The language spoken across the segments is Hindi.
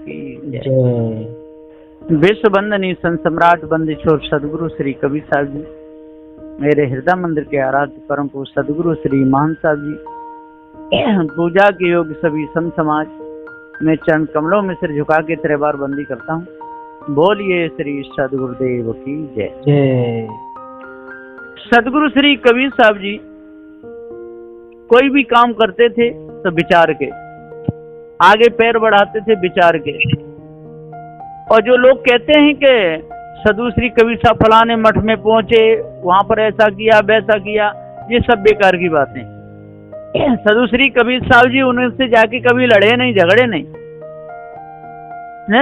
की जय। विश्व वंदनीय संत सम्राट बंदीछोर सदगुरु श्री कबीर साहब जी, मेरे हृदय मंदिर के आराध्य परम पूज्य सदगुरु श्री महान साहब जी, पूजा के योग्य सभी संत समाज, मैं चरण कमलों में सिर झुका के 3 बार बंदी करता हूँ। बोलिए श्री सदगुरुदेव की जय जय। सदगुरु श्री कबीर साहब जी कोई भी काम करते थे तो विचार के, आगे पैर बढ़ाते थे विचार के। और जो लोग कहते हैं कि सदगुरु श्री कबीर साहब फलाने मठ में पहुंचे, वहां पर ऐसा किया वैसा किया, ये सब बेकार की बातें। सदगुरु श्री कबीर साहब जी उनसे जाके कभी लड़े नहीं, झगड़े नहीं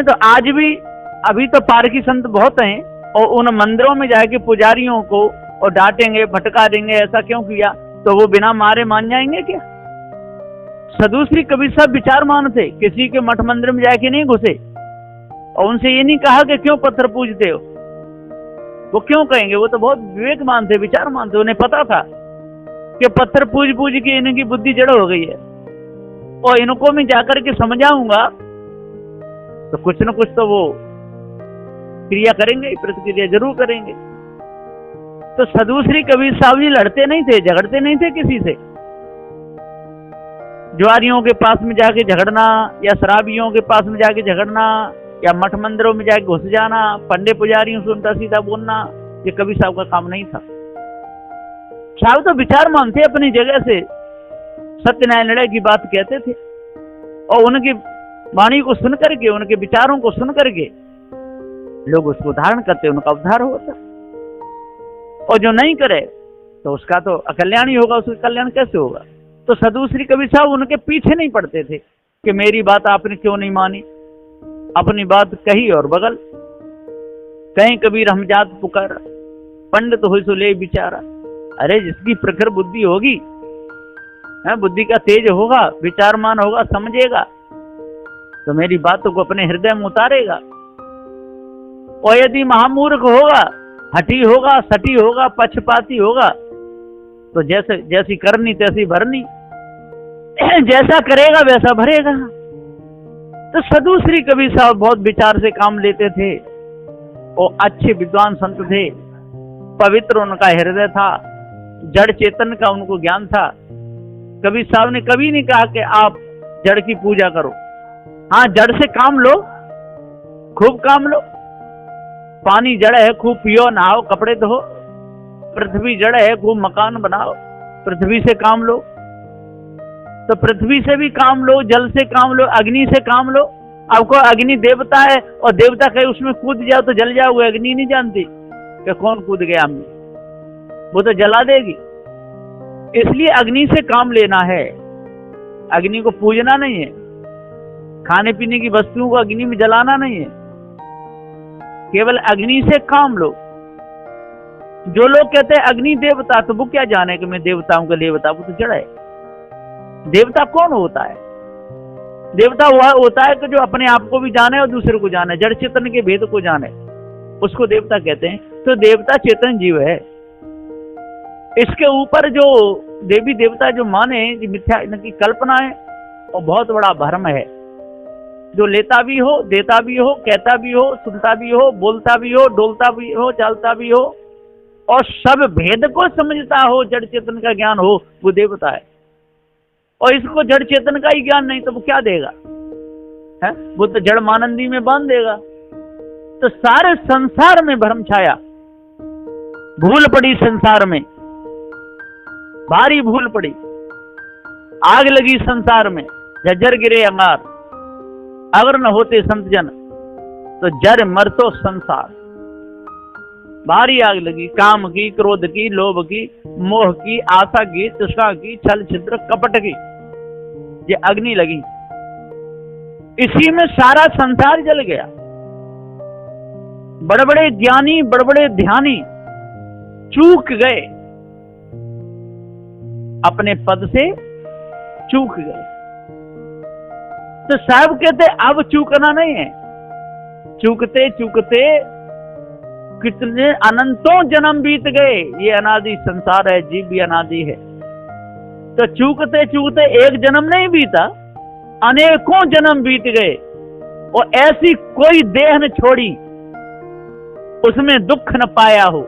तो आज भी अभी तो पारखी संत बहुत हैं और उन मंदिरों में जाके पुजारियों को और डांटेंगे फटका देंगे, ऐसा क्यों किया, तो वो बिना मारे मान जाएंगे क्या? सदगुरु श्री कबीर साहब विचारमान थे, किसी के मठ मंदिर में जाके नहीं घुसे और उनसे ये नहीं कहा कि क्यों पत्थर पूजते हो। वो क्यों कहेंगे? वो तो बहुत विवेकमान थे, विचारमान थे। उन्हें पता था कि पत्थर पूज पूज के इनकी बुद्धि जड़ हो गई है और इनको मैं जाकर के समझाऊंगा तो कुछ न कुछ तो वो क्रिया करेंगे, प्रतिक्रिया जरूर करेंगे। तो सदगुरु श्री कबीर साहब जी लड़ते नहीं थे, झगड़ते नहीं थे किसी से। जुआरियों के पास में जाके झगड़ना या शराबियों के पास में जाके झगड़ना या मठ मंदिरों में जाके घुस जाना, पंडे पुजारियों से उल्टा सीधा बोलना, ये कबीर साहब का काम नहीं था। साहब तो विचारमान थे, अपनी जगह से सत्य न्याय निर्णय की बात कहते थे और उनकी वाणी को सुन करके, उनके विचारों को सुन करके लोग उसको धारण करते, उनका उद्धार होता। और जो नहीं करे तो उसका तो अकल्याण ही होगा, उसका कल्याण कैसे होगा? तो सदगुरु श्री कबीर साहब उनके पीछे नहीं पड़ते थे कि मेरी बात आपने क्यों नहीं मानी, अपनी बात कही और बगल। कहीं कबीर हम जात पुकार, पंडित हो सो ले बिचारा। अरे जिसकी प्रखर बुद्धि होगी, बुद्धि का तेज होगा, विचारमान होगा, समझेगा तो मेरी बातों को अपने हृदय में उतारेगा। और यदि महामूर्ख होगा, हठी होगा, सटी होगा, पक्षपाती होगा तो जैसी करनी तैसी भरनी, जैसा करेगा वैसा भरेगा। तो सदगुरु श्री कबीर साहब बहुत विचार से काम लेते थे और अच्छे विद्वान संत थे, पवित्र उनका हृदय था, जड़ चेतन का उनको ज्ञान था। कबीर साहब ने कभी नहीं कहा कि आप जड़ की पूजा करो। हाँ, जड़ से काम लो, खूब काम लो। पानी जड़ है, खूब पियो, नहाओ, कपड़े धो। पृथ्वी जड़ है, खूब मकान बनाओ, पृथ्वी से काम लो। तो पृथ्वी से भी काम लो, जल से काम लो, अग्नि से काम लो। आपको अग्नि देवता है और देवता कहे उसमें कूद जाओ तो जल जाओगे, अग्नि नहीं जानती कि कौन कूद गया हमने, वो तो जला देगी। इसलिए अग्नि से काम लेना है, अग्नि को पूजना नहीं है, खाने पीने की वस्तुओं को अग्नि में जलाना नहीं है, केवल अग्नि से काम लो। जो लोग कहते हैं अग्नि देवता, तो वो क्या जाने कि मैं देवताओं का देवता, वो तो जड़ है। देवता कौन होता है? देवता वह होता है कि जो अपने आप को भी जाने और दूसरे को जाने, जड़ चेतन के भेद को जाने, उसको देवता कहते हैं। तो देवता चेतन जीव है। इसके ऊपर जो देवी देवता जो माने, जो मिथ्या इनकी कल्पना है और बहुत बड़ा भ्रम है। जो लेता भी हो, देता भी हो, कहता भी हो, सुनता भी हो, बोलता भी हो, डोलता भी हो, चलता भी हो और सब भेद को समझता हो, जड़ चेतन का ज्ञान हो, वो देवता है। और इसको जड़ चेतन का ही ज्ञान नहीं तो वो क्या देगा है? वो तो जड़ मानंदी में बांध देगा। तो सारे संसार में भ्रम छाया, भूल पड़ी संसार में, भारी भूल पड़ी, आग लगी संसार में, झज्जर गिरे अंगार। अगर न होते संत जन तो जर मरतो संसार। भारी आग लगी, काम की, क्रोध की, लोभ की, मोह की, आशा की, तृष्णा की, छल छिद्र कपट की, ये अग्नि लगी। इसी में सारा संसार जल गया। बड़े बड़े ज्ञानी, बड़े बड़े ध्यानी चूक गए, अपने पद से चूक गए। तो साहब कहते अब चूकना नहीं है। चूकते चूकते कितने अनंतों जन्म बीत गए। ये अनादि संसार है, जीव भी अनादि है। तो चूकते चूकते एक जन्म नहीं बीता, अनेकों जन्म बीत गए और ऐसी कोई देह न छोड़ी उसमें दुख न पाया हो।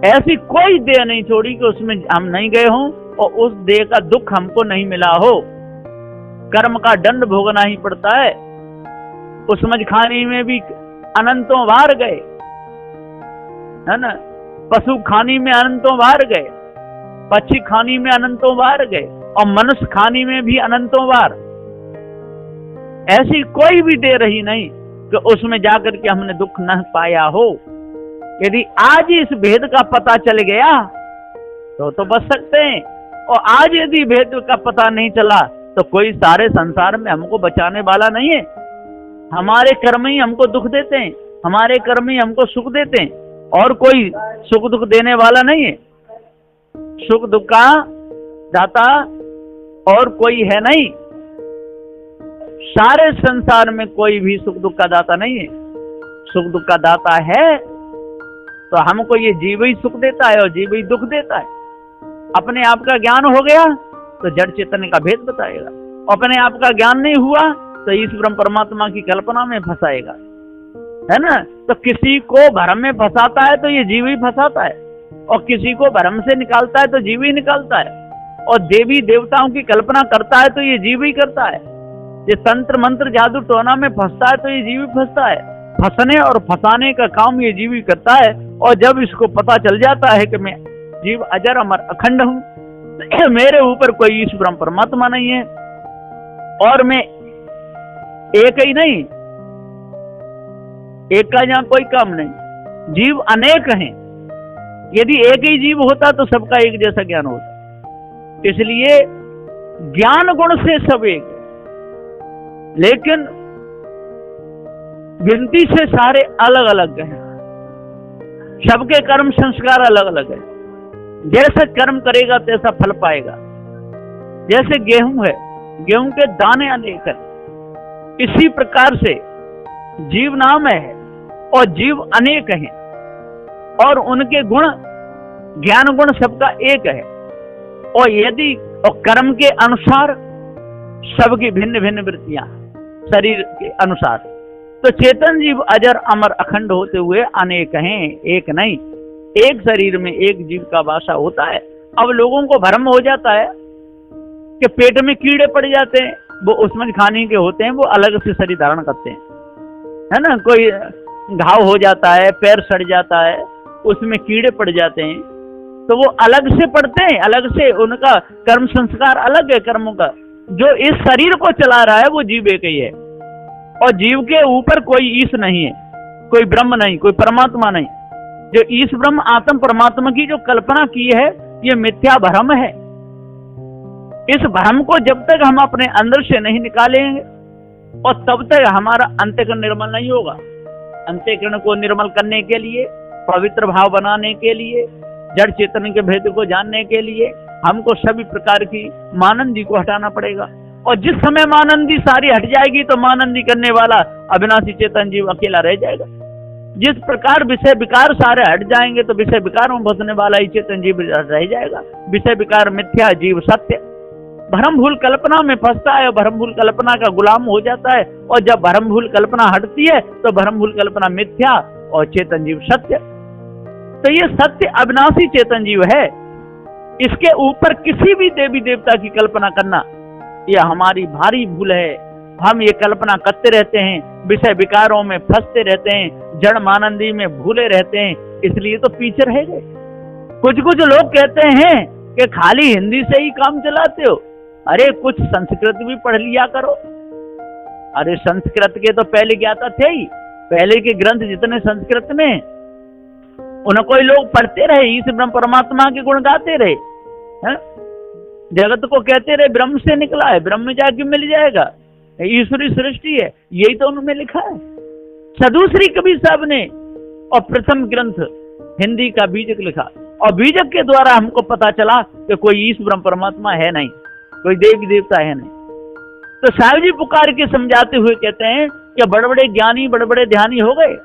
ऐसी कोई देह नहीं छोड़ी कि उसमें हम नहीं गए हों और उस देह का दुख हमको नहीं मिला हो। कर्म का दंड भोगना ही पड़ता है। उस मजखाने में भी अनंतों बार गए, है ना। पशु खानी में अनंतों बार गए, पक्षी खानी में अनंतों बार गए और मनुष्य खानी में भी अनंतों बार। ऐसी कोई भी दे रही नहीं कि उसमें जाकर के हमने दुख न पाया हो। यदि आज इस भेद का पता चल गया तो बच सकते हैं, और आज यदि भेद का पता नहीं चला तो कोई सारे संसार में हमको बचाने वाला नहीं है। हमारे कर्म ही हमको दुख देते हैं, हमारे कर्म ही हमको सुख देते हैं, और कोई सुख दुख देने वाला नहीं है। सुख दुख का दाता और कोई है नहीं। सारे संसार में कोई भी सुख दुख का दाता नहीं है। सुख दुख का दाता है तो हमको ये जीव ही सुख देता है और जीव ही दुख देता है। अपने आप का ज्ञान हो गया तो जड़ चेतन का भेद बताएगा, अपने आप का ज्ञान नहीं हुआ तो इस ब्रह्म परमात्मा की कल्पना में फंसाएगा, है ना। तो किसी को भ्रम में फंसाता है तो ये जीव ही फंसाता है, और किसी को भ्रम से निकालता है तो जीव ही निकालता है, और देवी देवताओं की कल्पना करता है तो ये जीव ही करता है। ये तंत्र मंत्र जादू टोना में फंसता है तो ये जीव ही फंसता है। फंसने और फंसाने का काम ये जीव ही करता है। और जब इसको पता चल जाता है कि मैं जीव अजर अमर अखंड हूं, मेरे ऊपर कोई ईश ब्रह्म परमात्मा नहीं है, और मैं एक ही नहीं, एक का यहाँ कोई काम नहीं, जीव अनेक हैं। यदि एक ही जीव होता तो सबका एक जैसा ज्ञान होता। इसलिए ज्ञान गुण से सब एक, लेकिन गिनती से सारे अलग अलग हैं। सबके कर्म संस्कार अलग अलग है। जैसे कर्म करेगा तैसा फल पाएगा। जैसे गेहूं है, गेहूं के दाने अनेक हैं, इसी प्रकार से जीव नाम है और जीव अनेक हैं, और उनके गुण ज्ञान गुण सबका एक है। और यदि और कर्म के अनुसार सबकी भिन्न भिन्न वृत्तियां शरीर के अनुसार, तो चेतन जीव अजर अमर अखंड होते हुए अनेक हैं, एक नहीं। एक शरीर में एक जीव का वासा होता है। अब लोगों को भ्रम हो जाता है कि पेट में कीड़े पड़ जाते हैं, वो उसमें खाने के होते हैं, वो अलग से शरीर धारण करते हैं, है ना। कोई घाव हो जाता है, पैर सड़ जाता है, उसमें कीड़े पड़ जाते हैं, तो वो अलग से पड़ते हैं, अलग से उनका कर्म संस्कार अलग है। कर्मों का जो इस शरीर को चला रहा है वो जीव एक ही है, और जीव के ऊपर कोई ईश नहीं है, कोई ब्रह्म नहीं, कोई परमात्मा नहीं। जो ईश ब्रह्म आत्म परमात्मा की जो कल्पना की है ये मिथ्या भ्रम है। इस भ्रम को जब तक हम अपने अंदर से नहीं निकालेंगे और तब तक हमारा अंतःकरण निर्मल नहीं होगा। अंतःकरण को निर्मल करने के लिए, पवित्र भाव बनाने के लिए, जड़ चेतन के भेद को जानने के लिए हमको सभी प्रकार की मानंदी को हटाना पड़ेगा। और जिस समय मानंदी सारी हट जाएगी तो मानंदी करने वाला अविनाशी चेतन जीव अकेला रह जाएगा। जिस प्रकार विषय विकार सारे हट जाएंगे तो विषय विकार में फंसने वाला ही चेतन जीव रह जाएगा। विषय विकार मिथ्या, जीव सत्य। भ्रम भूल कल्पना में फंसता है और भ्रम भूल कल्पना का गुलाम हो जाता है, और जब भ्रम भूल कल्पना हटती है तो भ्रम भूल कल्पना मिथ्या और चेतन जीव सत्य। तो ये सत्य अविनाशी चेतन जीव है। इसके ऊपर किसी भी देवी देवता की कल्पना करना यह हमारी भारी भूल है। हम ये कल्पना करते रहते हैं, विषय विकारों में फंसते रहते हैं, जड़ मानंदी में भूले रहते हैं, इसलिए तो पीछे रह गए। कुछ कुछ लोग कहते हैं कि खाली हिंदी से ही काम चलाते हो, अरे कुछ संस्कृत भी पढ़ लिया करो। अरे संस्कृत के तो पहले ज्ञाता थे ही, पहले के ग्रंथ जितने संस्कृत में उनको ही लोग पढ़ते रहे, इस ब्रह्म परमात्मा के गुण गाते रहे, है? जगत को कहते रहे ब्रह्म से निकला है, ब्रह्म में जाके मिल जाएगा, ईश्वरी सृष्टि है, यही तो उन्होंने लिखा है। सदूसरी कबीर साहब ने और प्रथम ग्रंथ हिंदी का बीजक लिखा, और बीजक के द्वारा हमको पता चला कि कोई ईश्वर ब्रह्म परमात्मा है नहीं, कोई देवी देवता है नहीं। तो साहब जी पुकार के समझाते हुए कहते हैं कि बड़े बड़े ज्ञानी बड़े बड़े ध्यानी हो गए,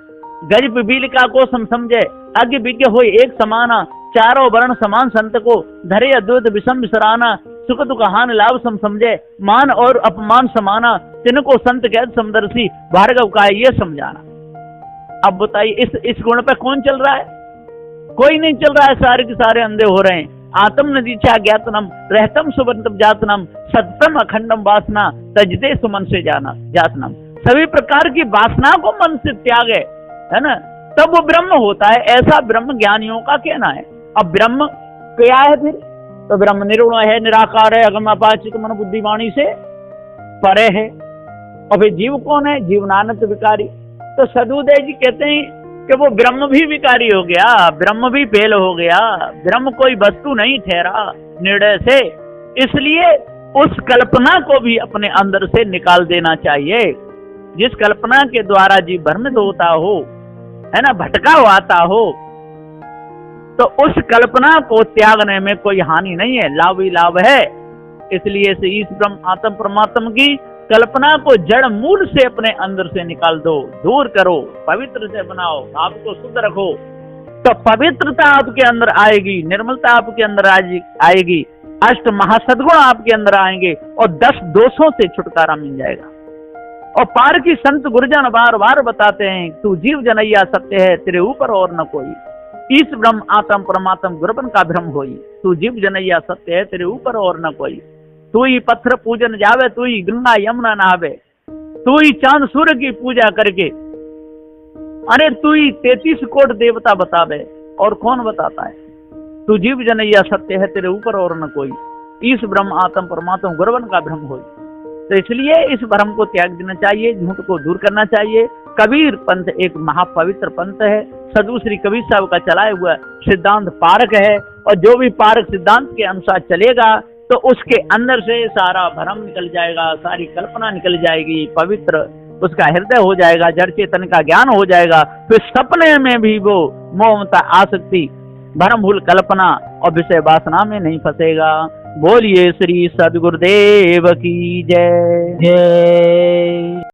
गज पिपीलिका को समझे, अज्ञ विज्ञ हो एक समाना, चारों वर्ण समान संत को, धरे अद्वैत विषम विसराना, सुख दुख हान लाभ सम समझे, मान और अपमान समाना, तिनको संत कैद समदर्शी, भार्गव का है ये समझाना। अब बताइए इस गुण पे कौन चल रहा है? कोई नहीं चल रहा है, सारे के सारे अंधे हो रहे हैं। आत्म नदीचा ज्ञातनम रहतम सुबंतम जातनम सत्यम अखंडम वासना तजते सुमन से जाना जातनम। सभी प्रकार की वासना को मन से त्यागे, है ना, तब वो ब्रह्म होता है, ऐसा ब्रह्म ज्ञानियों का कहना है। अब ब्रह्म क्या है फिर? तो ब्रह्म निर्गुण है, निराकार है, अगम अपाचित मन बुद्धि वाणी से परे है। और फिर जीव कौन है? जीवनानंद विकारी। तो सदुदय जी कहते हैं कि वो ब्रह्म भी विकारी हो गया, ब्रह्म भी फेल हो गया, ब्रह्म कोई वस्तु नहीं ठहरा निर्णय से। इसलिए उस कल्पना को भी अपने अंदर से निकाल देना चाहिए, जिस कल्पना के द्वारा जीव भ्रमित होता हो, है ना, भटका हुआ हो। तो उस कल्पना को त्यागने में कोई हानि नहीं है, लाभ ही लाभ है। इसलिए से इस ब्रह्म आत्म परमात्मा की कल्पना को जड़ मूल से अपने अंदर से निकाल दो, दूर करो, पवित्र से बनाओ, आपको शुद्ध रखो। तो पवित्रता आपके अंदर आएगी, निर्मलता आपके अंदर आएगी, अष्ट महासद्गुण आपके अंदर आएंगे और 10 दोषों से छुटकारा मिल जाएगा। और पार की संत गुरुजन बार बार बताते हैं, तू जीव जनैया सत्य है, तेरे ऊपर और न कोई। ईश ब्रह्म आत्म परमात्म गुरबन का भ्रम होई, तू जीव जनैया सत्य है, तेरे ऊपर और न कोई। तू ही पत्थर पूजन जावे, तू ही गंगा यमुना नहावे, तू ही चांद सूर्य की पूजा करके, अरे तू ही 33 कोट देवता बतावे, और कौन बताता है? तू जीव जनैया सत्य है, तेरे ऊपर और न कोई। ईश ब्रह्म आत्म परमात्म गुरबन का भ्रम होई। तो इसलिए इस भ्रम को त्याग देना चाहिए, झूठ को दूर करना चाहिए। कबीर पंथ एक महापवित्र पंथ है, सदु श्री कबीर साहब का चलाया हुआ सिद्धांत पारक है, और जो भी पारक सिद्धांत के अनुसार चलेगा तो उसके अंदर से सारा भ्रम निकल जाएगा, सारी कल्पना निकल जाएगी, पवित्र उसका हृदय हो जाएगा, जड़ चेतन का ज्ञान हो जाएगा। फिर सपने में भी वो मोहमता आसक्ति, भ्रमभूल कल्पना और विषय वासना में नहीं फंसेगा। बोलिए श्री सद्गुरुदेव की जय जय।